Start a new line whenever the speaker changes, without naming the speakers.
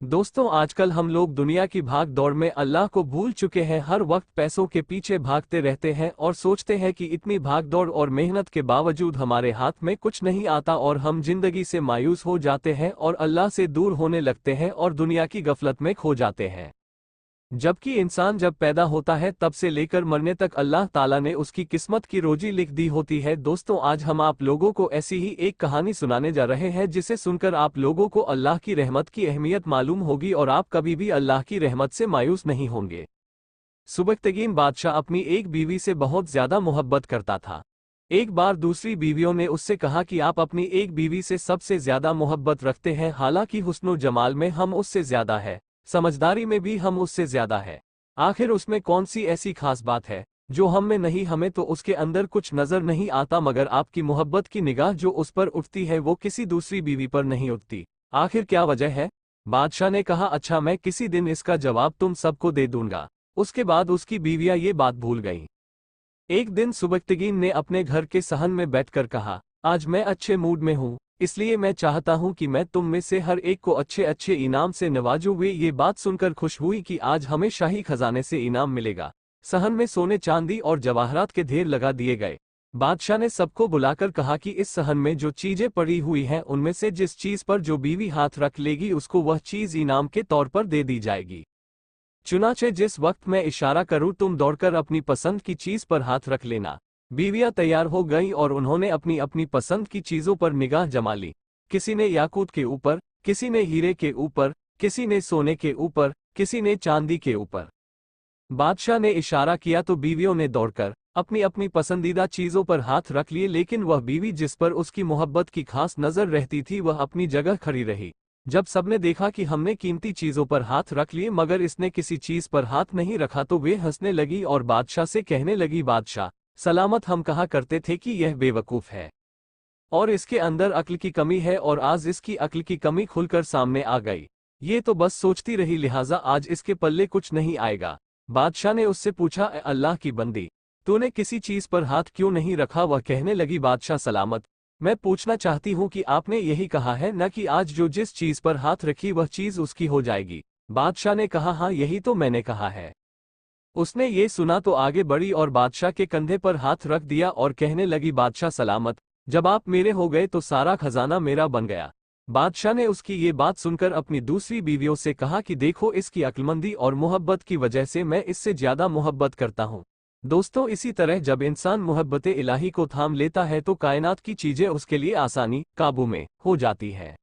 दोस्तों, आजकल हम लोग दुनिया की भाग दौड़ में अल्लाह को भूल चुके हैं। हर वक्त पैसों के पीछे भागते रहते हैं और सोचते हैं कि इतनी भाग दौड़ और मेहनत के बावजूद हमारे हाथ में कुछ नहीं आता और हम जिंदगी से मायूस हो जाते हैं और अल्लाह से दूर होने लगते हैं और दुनिया की गफलत में खो जाते हैं। जबकि इंसान जब पैदा होता है तब से लेकर मरने तक अल्लाह ताला ने उसकी किस्मत की रोजी लिख दी होती है। दोस्तों, आज हम आप लोगों को ऐसी ही एक कहानी सुनाने जा रहे हैं जिसे सुनकर आप लोगों को अल्लाह की रहमत की अहमियत मालूम होगी और आप कभी भी अल्लाह की रहमत से मायूस नहीं होंगे। सुबकतगीन बादशाह अपनी एक बीवी से बहुत ज्यादा मोहब्बत करता था। एक बार दूसरी बीवियों ने उससे कहा कि आप अपनी एक बीवी से सबसे ज्यादा मोहब्बत रखते हैं, हालांकि हुस्नो जमाल में हम उससे ज्यादा है, समझदारी में भी हम उससे ज्यादा है। आखिर उसमें कौन सी ऐसी खास बात है जो हम में नहीं? हमें तो उसके अंदर कुछ नजर नहीं आता, मगर आपकी मोहब्बत की निगाह जो उस पर उठती है वो किसी दूसरी बीवी पर नहीं उठती। आखिर क्या वजह है? बादशाह ने कहा, अच्छा, मैं किसी दिन इसका जवाब तुम सबको दे दूंगा। उसके बाद उसकी बीवियां ये बात भूल गईं। एक दिन सुबकतगीन ने अपने घर के सहन में बैठकर कहा, आज मैं अच्छे मूड में हूँ, इसलिए मैं चाहता हूँ कि मैं तुम में से हर एक को अच्छे अच्छे इनाम से नवाजूं। वे ये बात सुनकर खुश हुई कि आज हमें शाही खजाने से इनाम मिलेगा। सहन में सोने चांदी और जवाहरात के ढेर लगा दिए गए। बादशाह ने सबको बुलाकर कहा कि इस सहन में जो चीजें पड़ी हुई हैं उनमें से जिस चीज पर जो बीवी हाथ रख लेगी उसको वह चीज इनाम के तौर पर दे दी जाएगी। चुनाचे जिस वक्त मैं इशारा करूं तुम दौड़कर अपनी पसंद की चीज पर हाथ रख लेना। बीवियां तैयार हो गईं और उन्होंने अपनी अपनी पसंद की चीजों पर निगाह जमा ली। किसी ने याकूत के ऊपर, किसी ने हीरे के ऊपर, किसी ने सोने के ऊपर, किसी ने चांदी के ऊपर। बादशाह ने इशारा किया तो बीवियों ने दौड़कर अपनी अपनी पसंदीदा चीजों पर हाथ रख लिए, लेकिन वह बीवी जिस पर उसकी मोहब्बत की खास नजर रहती थी वह अपनी जगह खड़ी रही। जब सबने देखा कि हमने कीमती चीजों पर हाथ रख लिए मगर इसने किसी चीज पर हाथ नहीं रखा तो वे हंसने लगी और बादशाह से कहने लगी, बादशाह सलामत, हम कहा करते थे कि यह बेवकूफ है और इसके अंदर अक्ल की कमी है और आज इसकी अक्ल की कमी खुलकर सामने आ गई। ये तो बस सोचती रही, लिहाजा आज इसके पल्ले कुछ नहीं आएगा। बादशाह ने उससे पूछा, ए अल्लाह की बंदी, तूने किसी चीज पर हाथ क्यों नहीं रखा? वह कहने लगी, बादशाह सलामत, मैं पूछना चाहती हूँ कि आपने यही कहा है न कि आज जो जिस चीज पर हाथ रखी वह चीज उसकी हो जाएगी। बादशाह ने कहा, हाँ, यही तो मैंने कहा है। उसने ये सुना तो आगे बढ़ी और बादशाह के कंधे पर हाथ रख दिया और कहने लगी, बादशाह सलामत, जब आप मेरे हो गए तो सारा खजाना मेरा बन गया। बादशाह ने उसकी ये बात सुनकर अपनी दूसरी बीवियों से कहा कि देखो, इसकी अक्लमंदी और मोहब्बत की वजह से मैं इससे ज्यादा मोहब्बत करता हूँ। दोस्तों, इसी तरह जब इंसान मोहब्बत इलाही को थाम लेता है तो कायनात की चीजें उसके लिए आसानी काबू में हो जाती है।